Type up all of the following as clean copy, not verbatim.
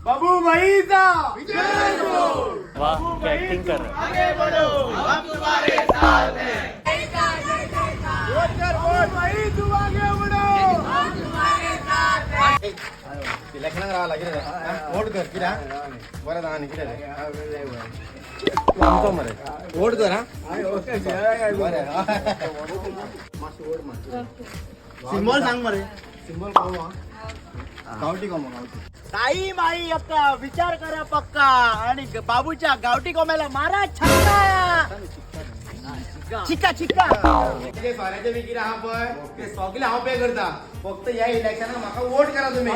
बाबू भाईचा वाह क्या एक्टिंग कर रहा है। आगे बढ़ो हम तुम्हारे साथ हैं वोट कर वोट भाई तुम आगे बढ़ो हम तुम्हारे साथ हैं इलेक्शन राहिला किती वोट कर किती बरं दहा किती वोट कर हा सिम्बॉल सांग मरे सिम्बॉल कोमा गावठी कोमा गावठी ताई माई अक्का विचार करा पक्का आणि बाबूच्या गावठी कोंब्याला मारा छक्का चिक्का चिक्का ते सोन्याचे विकीर हा पय ते सगळे हांव पे करता फक्त या इलेक्शनाक म्हाका वोट करा तुम्ही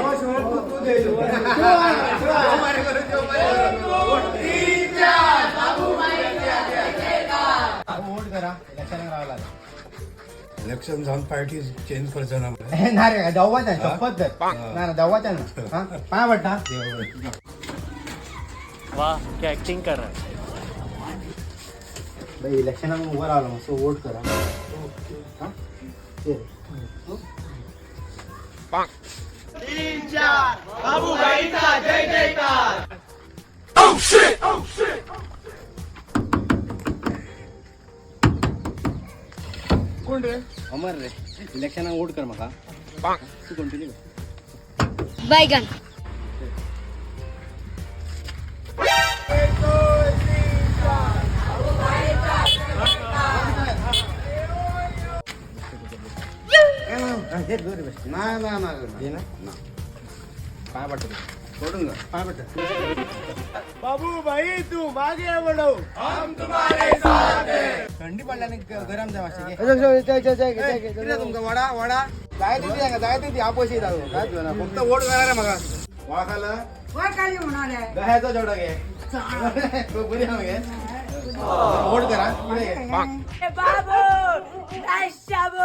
वोट करा इलेक्शनाक रावला इलेक्शन जाऊन पार्टी चेंज करचा ना ना रे दवाचा शपथ तर ना दवाचा ना हा पाय पडटा वाह क्या एक्टिंग कर रहा है। भाई इलेक्शनाक उभं रावला मग सो वोट करा हा? ये. तीन चार बाबू भाईचा जय जयकार कोण रे अमर रे इलेक्शनाक वोट कर म्हाका तू कंटिन्यू कर बैगन ना ना ना ना पाय पडतो सोडून पाय पडतो बाबू भाई तू मागे बढ़ो हम तुम्हारे साथ हैं थंडी पडल्याने गरम जाय मातशें तुमका वडा वडा जाय ती आपशी काय फक्त वोट करा रे म्हाका वडा खालं दह्याचा जोडा घे बरी हांव घे वोट करा कितें घे बाबू शाबू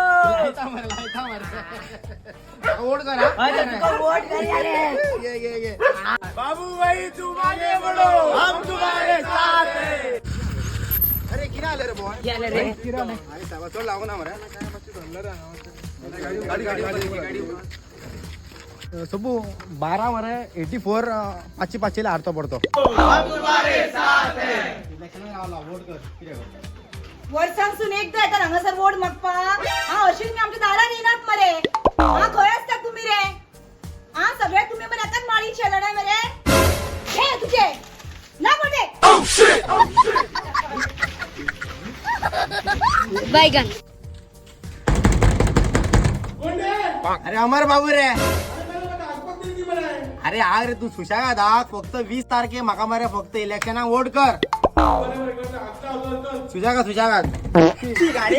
वोट करा वोट कर ये बाबू भाई तू आगे बढ़ो हम तुम्हारे साथ हैं अरे किरा आले रे बॉय गेले रे आणि सावा लागू ना मरे गाडी सबू 12 मरे 84 पाचशे पाचशेला हारतो पडतो हम तुम्हारे साथ हैं इलेक्शन रावला वोट कर कितें कर वर्सांसून एकदा येता हांगासर वोट मागपा हा अशीच मी आमच्या दारान येनात मरे हा खंय आसता तुम्ही रे हा सगळे तुम्ही पण एकाच माळी शेलणार मरे हे तुझे ना बोटे बैगन अरे अमर बाबू रे अरे आग रे तू सुशागा दाख फक्त 20 तारखे म्हाका मरे फक्त इलेक्शनाक वोट कर सुशागा गाडी